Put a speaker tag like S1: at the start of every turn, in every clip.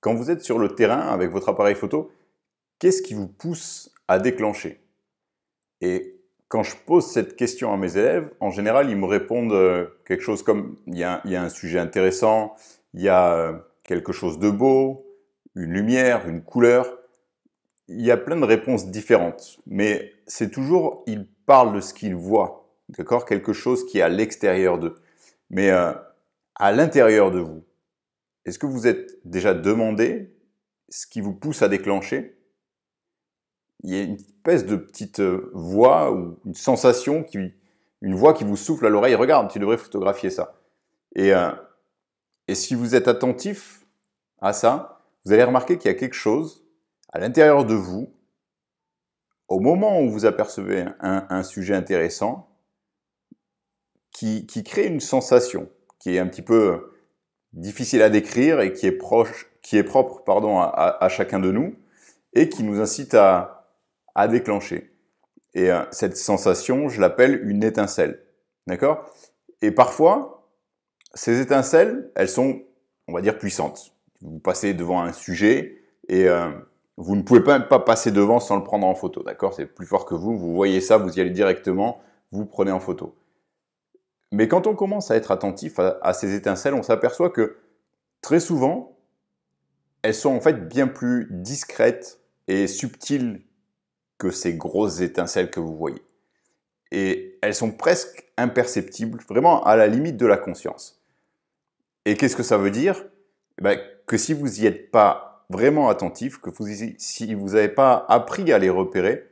S1: Quand vous êtes sur le terrain avec votre appareil photo, qu'est-ce qui vous pousse à déclencher? Et quand je pose cette question à mes élèves, en général, ils me répondent quelque chose comme il y a un sujet intéressant, il y a quelque chose de beau, une lumière, une couleur. Il y a plein de réponses différentes, mais c'est toujours, ils parlent de ce qu'ils voient, d'accord? Quelque chose qui est à l'extérieur d'eux. Mais à l'intérieur de vous, est-ce que vous êtes déjà demandé ce qui vous pousse à déclencher? Il y a une espèce de petite voix ou une sensation, une voix qui vous souffle à l'oreille. Regarde, tu devrais photographier ça. Et, euh, et si vous êtes attentif à ça, vous allez remarquer qu'il y a quelque chose à l'intérieur de vous, au moment où vous apercevez un sujet intéressant, qui crée une sensation qui est un petit peu difficile à décrire et qui est propre, pardon, à chacun de nous et qui nous incite à déclencher. Et cette sensation, je l'appelle une étincelle. D'accord? Et parfois, ces étincelles, elles sont, on va dire, puissantes. Vous passez devant un sujet et vous ne pouvez pas passer devant sans le prendre en photo. D'accord? C'est plus fort que vous voyez ça, vous y allez directement, vous prenez en photo. Mais quand on commence à être attentif à ces étincelles, on s'aperçoit que très souvent, elles sont en fait bien plus discrètes et subtiles que ces grosses étincelles que vous voyez. Et elles sont presque imperceptibles, vraiment à la limite de la conscience. Et qu'est-ce que ça veut dire? Que si vous n'y êtes pas vraiment attentif, si vous n'avez pas appris à les repérer,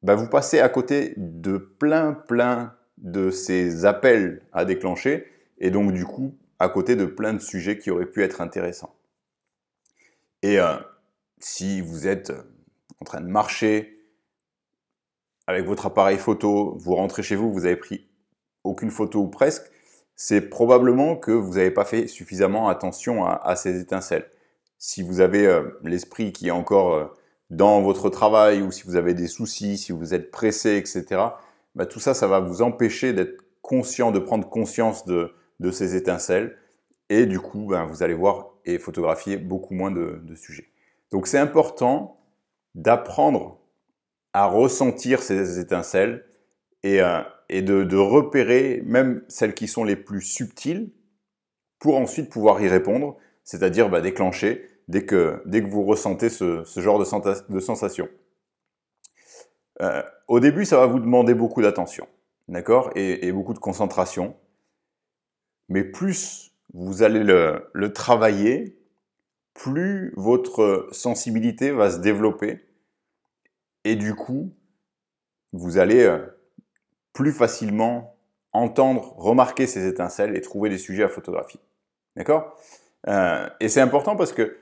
S1: vous passez à côté de plein de ces appels à déclencher, et donc du coup, à côté de plein de sujets qui auraient pu être intéressants. Et si vous êtes en train de marcher avec votre appareil photo, vous rentrez chez vous, vous avez pris aucune photo ou presque, c'est probablement que vous n'avez pas fait suffisamment attention à ces étincelles. Si vous avez l'esprit qui est encore dans votre travail ou si vous avez des soucis, si vous êtes pressé, etc., tout ça, ça va vous empêcher d'être conscient, de prendre conscience de ces étincelles. Et du coup, vous allez voir et photographier beaucoup moins de sujets. Donc c'est important d'apprendre à ressentir ces étincelles et de repérer même celles qui sont les plus subtiles pour ensuite pouvoir y répondre, c'est-à-dire déclencher dès que vous ressentez ce genre de sensation. Au début, ça va vous demander beaucoup d'attention, d'accord, et beaucoup de concentration. Mais plus vous allez le travailler, plus votre sensibilité va se développer et du coup, vous allez plus facilement entendre, remarquer ces étincelles et trouver des sujets à photographier. D'accord? Et c'est important parce que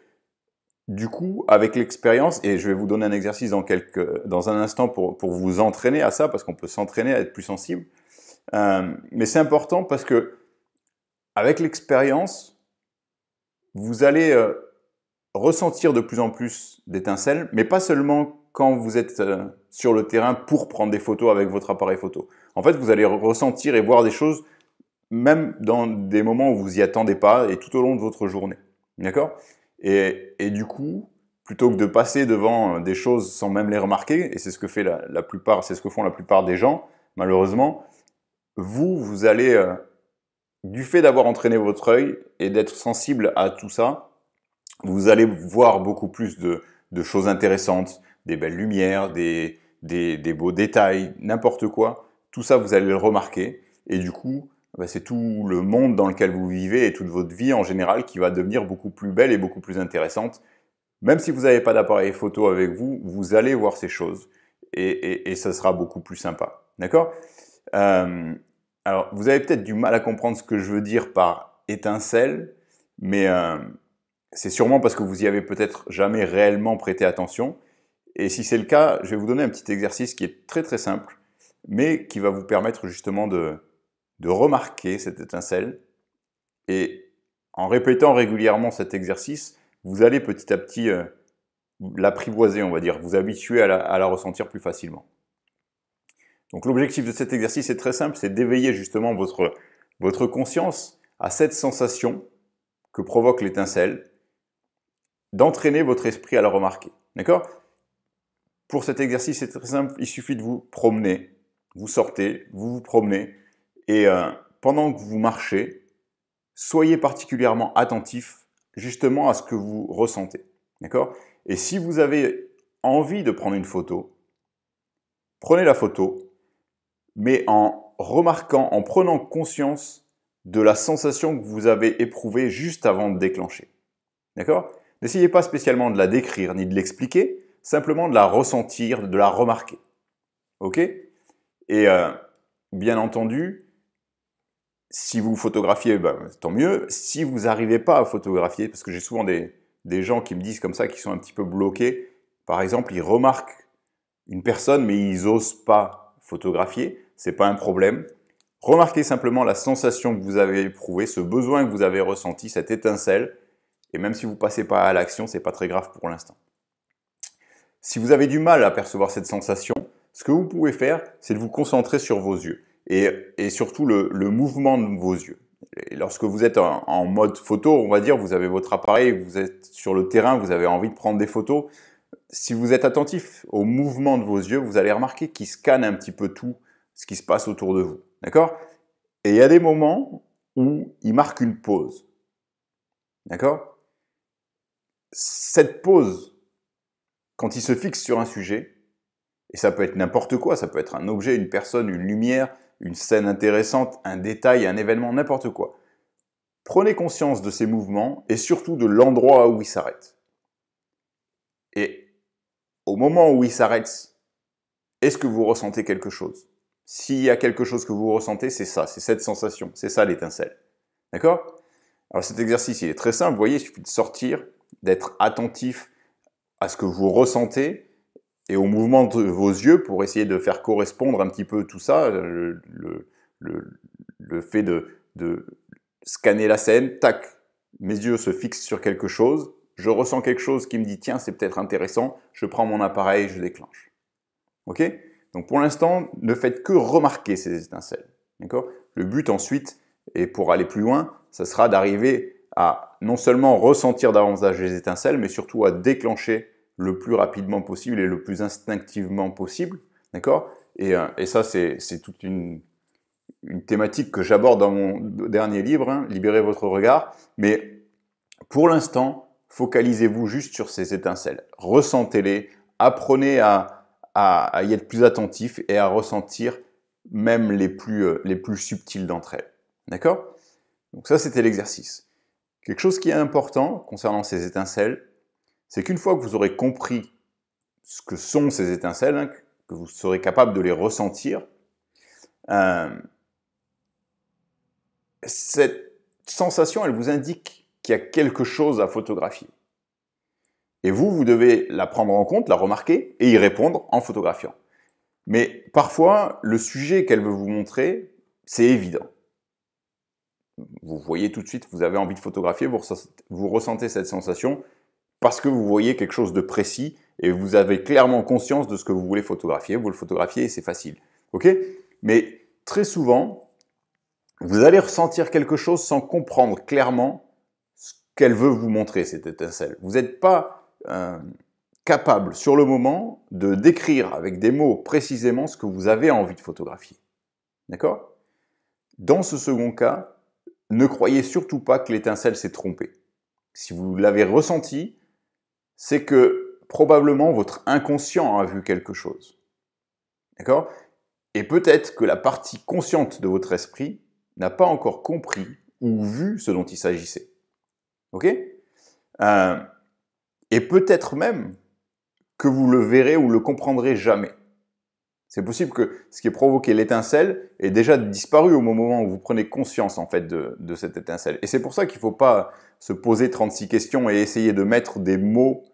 S1: du coup, avec l'expérience, et je vais vous donner un exercice dans un instant pour vous entraîner à ça, parce qu'on peut s'entraîner à être plus sensible. Mais c'est important parce que avec l'expérience, vous allez ressentir de plus en plus d'étincelles, mais pas seulement quand vous êtes sur le terrain pour prendre des photos avec votre appareil photo. En fait, vous allez ressentir et voir des choses même dans des moments où vous y attendez pas et tout au long de votre journée. D'accord? Et du coup, plutôt que de passer devant des choses sans même les remarquer, et c'est ce que fait la plupart, c'est ce que font la plupart des gens, malheureusement, vous allez, du fait d'avoir entraîné votre œil et d'être sensible à tout ça, vous allez voir beaucoup plus de choses intéressantes, des belles lumières, des beaux détails, n'importe quoi. Tout ça, vous allez le remarquer. Et du coup, c'est tout le monde dans lequel vous vivez et toute votre vie en général qui va devenir beaucoup plus belle et beaucoup plus intéressante. Même si vous n'avez pas d'appareil photo avec vous, vous allez voir ces choses. Et ça sera beaucoup plus sympa. D'accord? Alors, vous avez peut-être du mal à comprendre ce que je veux dire par étincelle, mais c'est sûrement parce que vous y avez peut-être jamais réellement prêté attention. Et si c'est le cas, je vais vous donner un petit exercice qui est très très simple, mais qui va vous permettre justement de remarquer cette étincelle. Et en répétant régulièrement cet exercice, vous allez petit à petit l'apprivoiser, on va dire, vous habituer à la ressentir plus facilement. Donc l'objectif de cet exercice est très simple, c'est d'éveiller justement votre conscience à cette sensation que provoque l'étincelle d'entraîner votre esprit à le remarquer. D'accord? Pour cet exercice, c'est très simple, il suffit de vous promener. Vous sortez, vous vous promenez, et pendant que vous marchez, soyez particulièrement attentif justement à ce que vous ressentez. D'accord? Et si vous avez envie de prendre une photo, prenez la photo, mais en remarquant, en prenant conscience de la sensation que vous avez éprouvée juste avant de déclencher. D'accord? N'essayez pas spécialement de la décrire ni de l'expliquer, simplement de la ressentir, de la remarquer. Ok? Et bien entendu, si vous photographiez, tant mieux. Si vous n'arrivez pas à photographier, parce que j'ai souvent des gens qui me disent comme ça, qui sont un petit peu bloqués. Par exemple, ils remarquent une personne, mais ils n'osent pas photographier. Ce n'est pas un problème. Remarquez simplement la sensation que vous avez éprouvée, ce besoin que vous avez ressenti, cette étincelle. Et même si vous ne passez pas à l'action, ce n'est pas très grave pour l'instant. Si vous avez du mal à percevoir cette sensation, ce que vous pouvez faire, c'est de vous concentrer sur vos yeux et surtout le mouvement de vos yeux. Et lorsque vous êtes en mode photo, on va dire, vous avez votre appareil, vous êtes sur le terrain, vous avez envie de prendre des photos. Si vous êtes attentif au mouvement de vos yeux, vous allez remarquer qu'ils scannent un petit peu tout ce qui se passe autour de vous. D'accord? Et il y a des moments où ils marquent une pause. D'accord? Cette pause, quand il se fixe sur un sujet, et ça peut être n'importe quoi, ça peut être un objet, une personne, une lumière, une scène intéressante, un détail, un événement, n'importe quoi. Prenez conscience de ces mouvements et surtout de l'endroit où ils s'arrêtent. Et au moment où ils s'arrêtent, est-ce que vous ressentez quelque chose? S'il y a quelque chose que vous ressentez, c'est ça, c'est cette sensation, c'est ça l'étincelle. D'accord? Alors cet exercice, il est très simple, vous voyez, il suffit de sortir, d'être attentif à ce que vous ressentez et au mouvement de vos yeux pour essayer de faire correspondre un petit peu tout ça, le fait de scanner la scène, tac, mes yeux se fixent sur quelque chose, je ressens quelque chose qui me dit tiens, c'est peut-être intéressant, je prends mon appareil, je déclenche. Ok? Donc pour l'instant, ne faites que remarquer ces étincelles. D'accord? Le but ensuite, et pour aller plus loin, ça sera d'arriver à non seulement ressentir davantage les étincelles, mais surtout à déclencher le plus rapidement possible et le plus instinctivement possible. D'accord? Et ça, c'est toute une thématique que j'aborde dans mon dernier livre, hein, Libérez votre regard. Mais pour l'instant, focalisez-vous juste sur ces étincelles. Ressentez-les, apprenez à y être plus attentif et à ressentir même les plus subtiles d'entre elles. D'accord? Donc ça, c'était l'exercice. Quelque chose qui est important concernant ces étincelles, c'est qu'une fois que vous aurez compris ce que sont ces étincelles, hein, que vous serez capable de les ressentir, cette sensation, elle vous indique qu'il y a quelque chose à photographier. Et vous devez la prendre en compte, la remarquer et y répondre en photographiant. Mais parfois, le sujet qu'elle veut vous montrer, c'est évident. Vous voyez tout de suite, vous avez envie de photographier, vous ressentez cette sensation parce que vous voyez quelque chose de précis et vous avez clairement conscience de ce que vous voulez photographier. Vous le photographiez et c'est facile. Ok? Mais très souvent, vous allez ressentir quelque chose sans comprendre clairement ce qu'elle veut vous montrer, cette étincelle. Vous n'êtes pas capable, sur le moment, de décrire avec des mots précisément ce que vous avez envie de photographier. D'accord? Dans ce second cas, ne croyez surtout pas que l'étincelle s'est trompée. Si vous l'avez ressenti, c'est que probablement votre inconscient a vu quelque chose. D'accord? Et peut-être que la partie consciente de votre esprit n'a pas encore compris ou vu ce dont il s'agissait. Ok? Et peut-être même que vous le verrez ou le comprendrez jamais. C'est possible que ce qui a provoqué l'étincelle ait déjà disparu au moment où vous prenez conscience en fait de cette étincelle. Et c'est pour ça qu'il ne faut pas se poser 36 questions et essayer de mettre des mots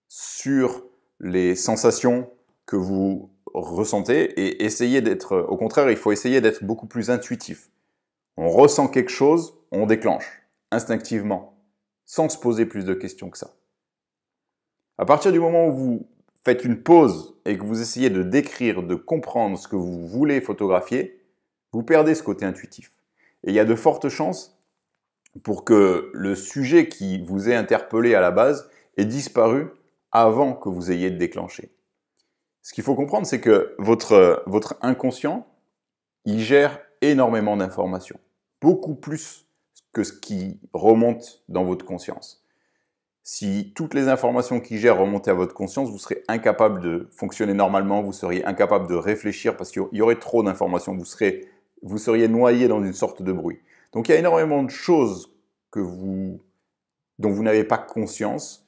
S1: sur les sensations que vous ressentez et essayer d'être, au contraire, il faut essayer d'être beaucoup plus intuitif. On ressent quelque chose, on déclenche instinctivement, sans se poser plus de questions que ça. À partir du moment où vous faites une pause et que vous essayez de décrire, de comprendre ce que vous voulez photographier, vous perdez ce côté intuitif. Et il y a de fortes chances pour que le sujet qui vous est interpellé à la base est disparu avant que vous ayez déclenché. Ce qu'il faut comprendre, c'est que votre inconscient, il gère énormément d'informations, beaucoup plus que ce qui remonte dans votre conscience. Si toutes les informations qu'il gère remontaient à votre conscience, vous serez incapable de fonctionner normalement, vous seriez incapable de réfléchir parce qu'il y aurait trop d'informations, vous seriez noyé dans une sorte de bruit. Donc il y a énormément de choses dont vous n'avez pas conscience,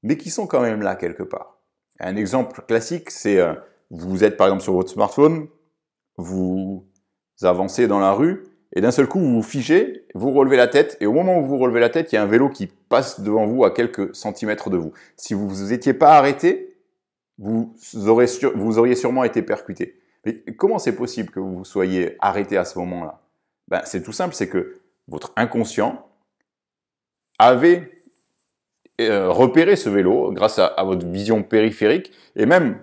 S1: mais qui sont quand même là quelque part. Un exemple classique, c'est vous êtes par exemple sur votre smartphone, vous avancez dans la rue, et d'un seul coup, vous vous figez, vous relevez la tête, et au moment où vous relevez la tête, il y a un vélo qui passe devant vous à quelques centimètres de vous. Si vous vous étiez pas arrêté, vous auriez sûrement été percuté. Mais comment c'est possible que vous soyez arrêté à ce moment-là? Ben, c'est tout simple, c'est que votre inconscient avait repéré ce vélo grâce à votre vision périphérique, et même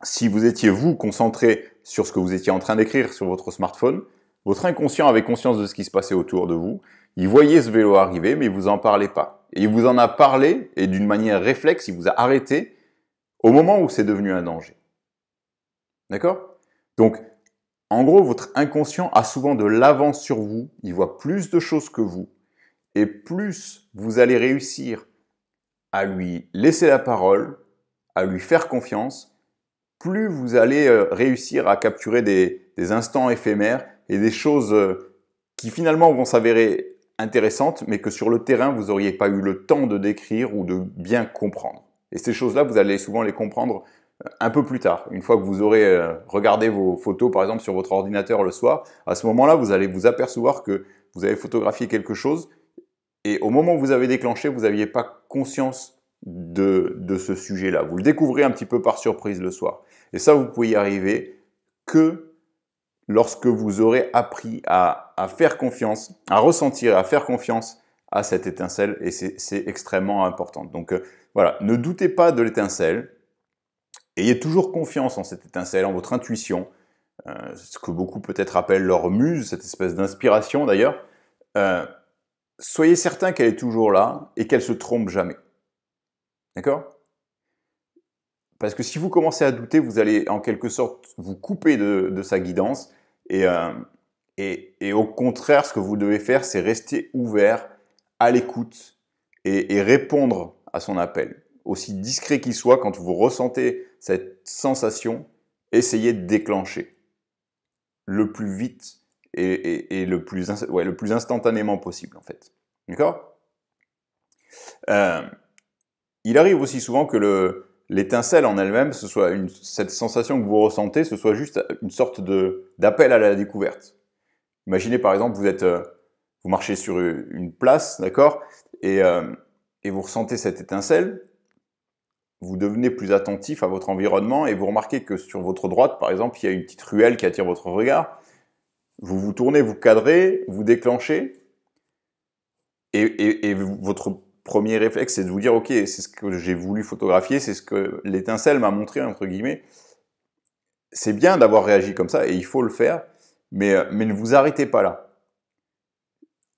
S1: si vous étiez vous concentré sur ce que vous étiez en train d'écrire sur votre smartphone, votre inconscient avait conscience de ce qui se passait autour de vous. Il voyait ce vélo arriver, mais il vous en parlait pas. Et il vous en a parlé, et d'une manière réflexe, il vous a arrêté au moment où c'est devenu un danger. D'accord? Donc, en gros, votre inconscient a souvent de l'avance sur vous. Il voit plus de choses que vous. Et plus vous allez réussir à lui laisser la parole, à lui faire confiance, plus vous allez réussir à capturer des instants éphémères et des choses qui finalement vont s'avérer intéressantes, mais que sur le terrain, vous n'auriez pas eu le temps de décrire ou de bien comprendre. Et ces choses-là, vous allez souvent les comprendre un peu plus tard. Une fois que vous aurez regardé vos photos, par exemple, sur votre ordinateur le soir, à ce moment-là, vous allez vous apercevoir que vous avez photographié quelque chose et au moment où vous avez déclenché, vous n'aviez pas conscience de ce sujet-là. Vous le découvrez un petit peu par surprise le soir. Et ça, vous pouvez y arriver que lorsque vous aurez appris à faire confiance, à ressentir, à faire confiance à cette étincelle, et c'est extrêmement important. Donc voilà, ne doutez pas de l'étincelle, ayez toujours confiance en cette étincelle, en votre intuition, ce que beaucoup peut-être appellent leur muse, cette espèce d'inspiration d'ailleurs. Soyez certain qu'elle est toujours là et qu'elle se trompe jamais. D'accord ? Parce que si vous commencez à douter, vous allez en quelque sorte vous couper de sa guidance. Et au contraire, ce que vous devez faire, c'est rester ouvert, à l'écoute et répondre à son appel. Aussi discret qu'il soit, quand vous ressentez cette sensation, essayez de déclencher le plus vite et le plus instantanément possible en fait. D'accord ? Il arrive aussi souvent que l'étincelle en elle-même, cette sensation que vous ressentez, ce soit juste une sorte d'appel à la découverte. Imaginez par exemple, vous marchez sur une place, d'accord, et vous ressentez cette étincelle, vous devenez plus attentif à votre environnement et vous remarquez que sur votre droite, par exemple, il y a une petite ruelle qui attire votre regard. Vous vous tournez, vous cadrez, vous déclenchez, et votre premier réflexe, c'est de vous dire, ok, c'est ce que j'ai voulu photographier, c'est ce que l'étincelle m'a montré, entre guillemets. C'est bien d'avoir réagi comme ça, et il faut le faire, mais ne vous arrêtez pas là.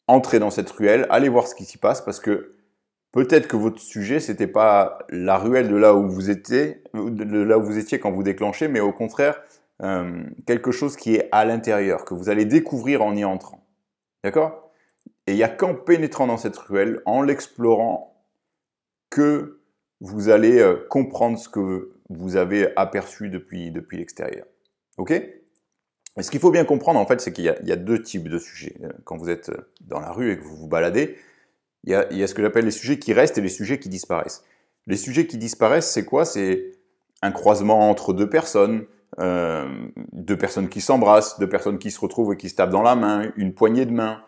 S1: Entrez dans cette ruelle, allez voir ce qui s'y passe, parce que peut-être que votre sujet, c'était pas la ruelle de là où vous étiez quand vous déclenchez, mais au contraire, quelque chose qui est à l'intérieur, que vous allez découvrir en y entrant. D'accord ? Et il n'y a qu'en pénétrant dans cette ruelle, en l'explorant, que vous allez comprendre ce que vous avez aperçu depuis l'extérieur. Ok ? Et ce qu'il faut bien comprendre, en fait, c'est qu'il y a deux types de sujets. Quand vous êtes dans la rue et que vous vous baladez, il y a ce que j'appelle les sujets qui restent et les sujets qui disparaissent. Les sujets qui disparaissent, c'est quoi ? C'est un croisement entre deux personnes qui s'embrassent, deux personnes qui se retrouvent et qui se tapent dans la main, une poignée de main.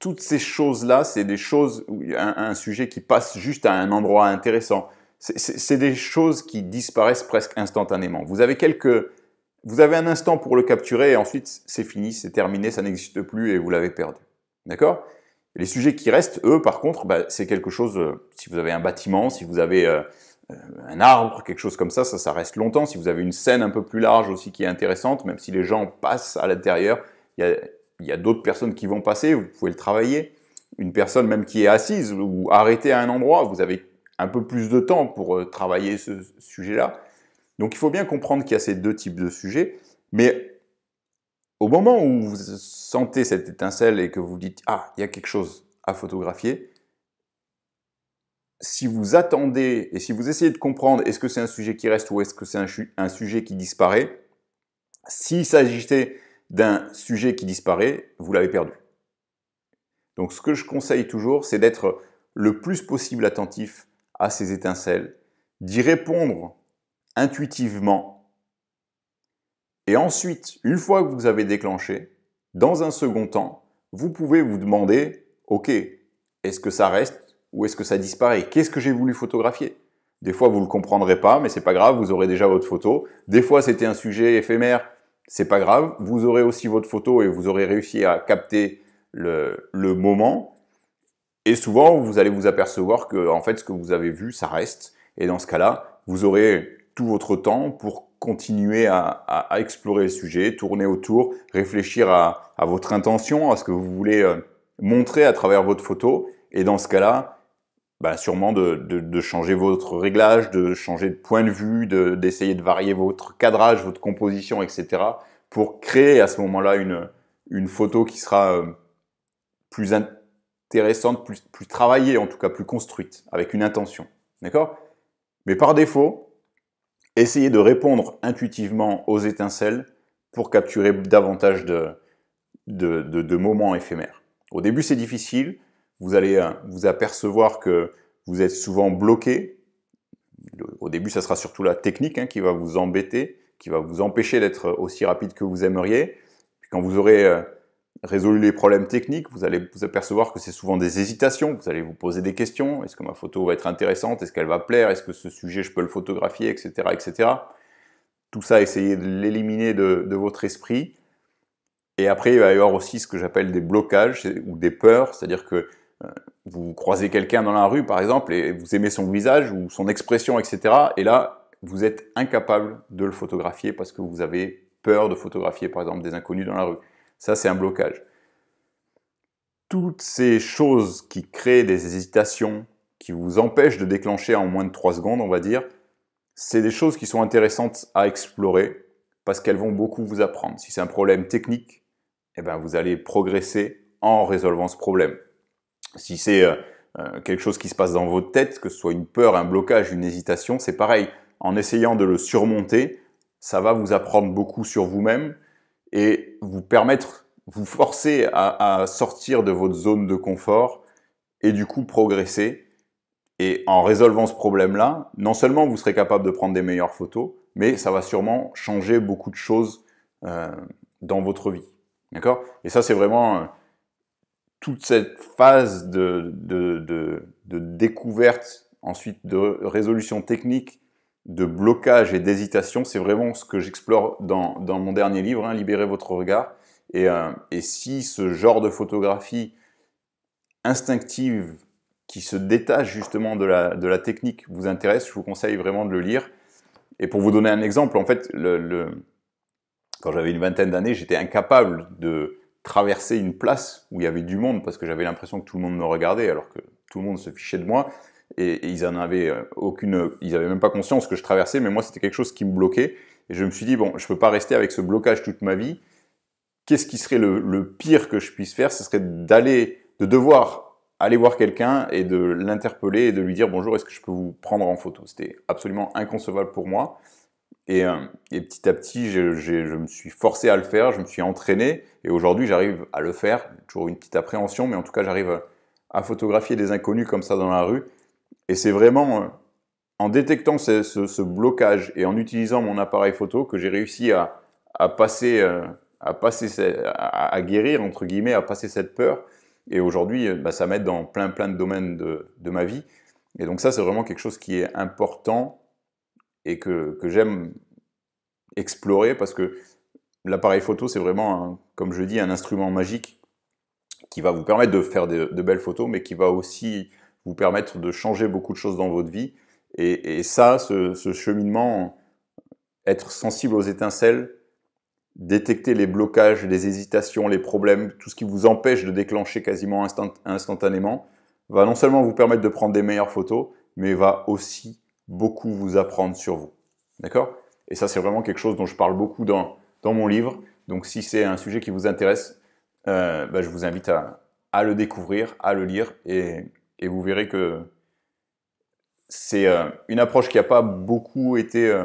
S1: Toutes ces choses-là, c'est des choses, un sujet qui passe juste à un endroit intéressant. C'est des choses qui disparaissent presque instantanément. Vous avez un instant pour le capturer et ensuite c'est fini, c'est terminé, ça n'existe plus et vous l'avez perdu. D'accord ? Les sujets qui restent, eux, par contre, c'est quelque chose, si vous avez un bâtiment, si vous avez un arbre, quelque chose comme ça reste longtemps. Si vous avez une scène un peu plus large aussi qui est intéressante, même si les gens passent à l'intérieur, il y a d'autres personnes qui vont passer, vous pouvez le travailler. une personne même qui est assise ou arrêtée à un endroit, vous avez un peu plus de temps pour travailler ce sujet-là. Donc il faut bien comprendre qu'il y a ces deux types de sujets, mais au moment où vous sentez cette étincelle et que vous dites « Ah, il y a quelque chose à photographier », si vous attendez et si vous essayez de comprendre est-ce que c'est un sujet qui reste ou est-ce que c'est un sujet qui disparaît, s'il s'agissait d'un sujet qui disparaît, vous l'avez perdu. Donc ce que je conseille toujours, c'est d'être le plus possible attentif à ces étincelles, d'y répondre intuitivement, et ensuite, une fois que vous avez déclenché, dans un second temps, vous pouvez vous demander « Ok, est-ce que ça reste ou est-ce que ça disparaît? Qu'est-ce que j'ai voulu photographier ?» Des fois, vous ne le comprendrez pas, mais c'est pas grave, vous aurez déjà votre photo. Des fois, c'était un sujet éphémère, c'est pas grave, vous aurez aussi votre photo et vous aurez réussi à capter le moment. Et souvent, vous allez vous apercevoir que, en fait, ce que vous avez vu, ça reste. Et dans ce cas-là, vous aurez tout votre temps pour continuer à explorer le sujet, tourner autour, réfléchir à votre intention, à ce que vous voulez montrer à travers votre photo. Et dans ce cas-là, sûrement de changer votre réglage, de changer de point de vue, d'essayer de varier votre cadrage, votre composition, etc. pour créer à ce moment-là une photo qui sera plus intéressante, plus travaillée, en tout cas plus construite, avec une intention. D'accord? Mais par défaut, essayez de répondre intuitivement aux étincelles pour capturer davantage de moments éphémères. Au début, c'est difficile. Vous allez vous apercevoir que vous êtes souvent bloqué. Au début, ça sera surtout la technique qui va vous embêter, qui va vous empêcher d'être aussi rapide que vous aimeriez. Puis quand vous aurez résolu les problèmes techniques, vous allez vous apercevoir que c'est souvent des hésitations. Vous allez vous poser des questions. Est-ce que ma photo va être intéressante? Est-ce qu'elle va plaire? Est-ce que ce sujet, je peux le photographier? Etc. etc. Tout ça, essayez de l'éliminer de votre esprit. Et après, il va y avoir aussi ce que j'appelle des blocages ou des peurs. C'est-à-dire que vous croisez quelqu'un dans la rue, par exemple, et vous aimez son visage ou son expression, etc. Et là, vous êtes incapable de le photographier parce que vous avez peur de photographier, par exemple, des inconnus dans la rue. Ça, c'est un blocage. Toutes ces choses qui créent des hésitations, qui vous empêchent de déclencher en moins de 3 secondes, on va dire, c'est des choses qui sont intéressantes à explorer parce qu'elles vont beaucoup vous apprendre. Si c'est un problème technique, vous allez progresser en résolvant ce problème. Si c'est quelque chose qui se passe dans votre tête, que ce soit une peur, un blocage, une hésitation, c'est pareil. En essayant de le surmonter, ça va vous apprendre beaucoup sur vous-même et vous forcer à sortir de votre zone de confort et du coup progresser. Et en résolvant ce problème-là, non seulement vous serez capable de prendre des meilleures photos, mais ça va sûrement changer beaucoup de choses dans votre vie. D'accord? Et ça, c'est vraiment toute cette phase de découverte, ensuite de résolution technique, de blocage et d'hésitation, c'est vraiment ce que j'explore dans mon dernier livre, Libérez votre regard. Et si ce genre de photographie instinctive qui se détache justement de la technique vous intéresse, je vous conseille vraiment de le lire. Et pour vous donner un exemple, en fait, quand j'avais une vingtaine d'années, j'étais incapable de traverser une place où il y avait du monde parce que j'avais l'impression que tout le monde me regardait alors que tout le monde se fichait de moi et ils en avaient ils avaient même pas conscience que je traversais, mais moi c'était quelque chose qui me bloquait et je me suis dit bon, je peux pas rester avec ce blocage toute ma vie. Qu'est-ce qui serait le pire que je puisse faire? Ce serait de devoir aller voir quelqu'un et de l'interpeller et de lui dire bonjour, est-ce que je peux vous prendre en photo? C'était absolument inconcevable pour moi. Et petit à petit, je me suis forcé à le faire, je me suis entraîné, et aujourd'hui j'arrive à le faire, toujours une petite appréhension, mais en tout cas j'arrive à photographier des inconnus comme ça dans la rue. Et c'est vraiment en détectant ce blocage et en utilisant mon appareil photo que j'ai réussi à guérir, entre guillemets, à passer cette peur. Et aujourd'hui, ça m'aide dans plein de domaines de ma vie. Et donc ça, c'est vraiment quelque chose qui est important et que j'aime explorer parce que l'appareil photo, c'est vraiment, comme je dis, un instrument magique qui va vous permettre de faire de belles photos, mais qui va aussi vous permettre de changer beaucoup de choses dans votre vie. Et ça, ce cheminement, être sensible aux étincelles, détecter les blocages, les hésitations, les problèmes, tout ce qui vous empêche de déclencher quasiment instantanément, va non seulement vous permettre de prendre des meilleures photos, mais va aussi beaucoup vous apprendre sur vous. D'accord? Et ça, c'est vraiment quelque chose dont je parle beaucoup dans mon livre. Donc, si c'est un sujet qui vous intéresse, je vous invite à le découvrir, à le lire, et vous verrez que c'est une approche qui n'a pas beaucoup été,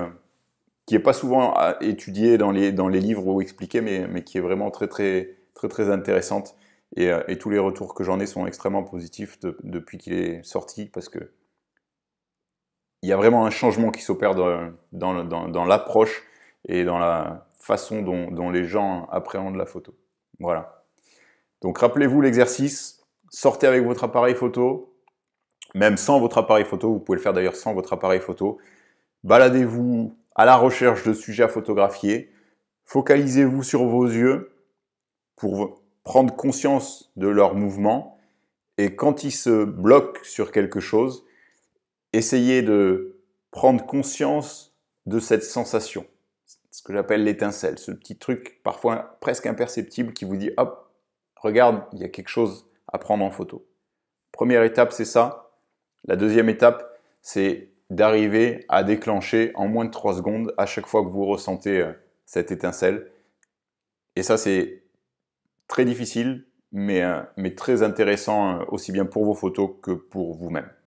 S1: qui n'est pas souvent étudiée dans les livres ou expliquée, mais qui est vraiment très intéressante. Et tous les retours que j'en ai sont extrêmement positifs depuis qu'il est sorti, parce que il y a vraiment un changement qui s'opère dans l'approche et dans la façon dont les gens appréhendent la photo. Voilà. Donc rappelez-vous l'exercice, sortez avec votre appareil photo, même sans votre appareil photo, vous pouvez le faire d'ailleurs sans votre appareil photo. Baladez-vous à la recherche de sujets à photographier, focalisez-vous sur vos yeux pour prendre conscience de leurs mouvements, et quand ils se bloquent sur quelque chose, essayez de prendre conscience de cette sensation, ce que j'appelle l'étincelle, ce petit truc parfois presque imperceptible qui vous dit « hop, regarde, il y a quelque chose à prendre en photo ». Première étape, c'est ça. La deuxième étape, c'est d'arriver à déclencher en moins de 3 secondes à chaque fois que vous ressentez cette étincelle. Et ça, c'est très difficile, mais très intéressant aussi bien pour vos photos que pour vous-même.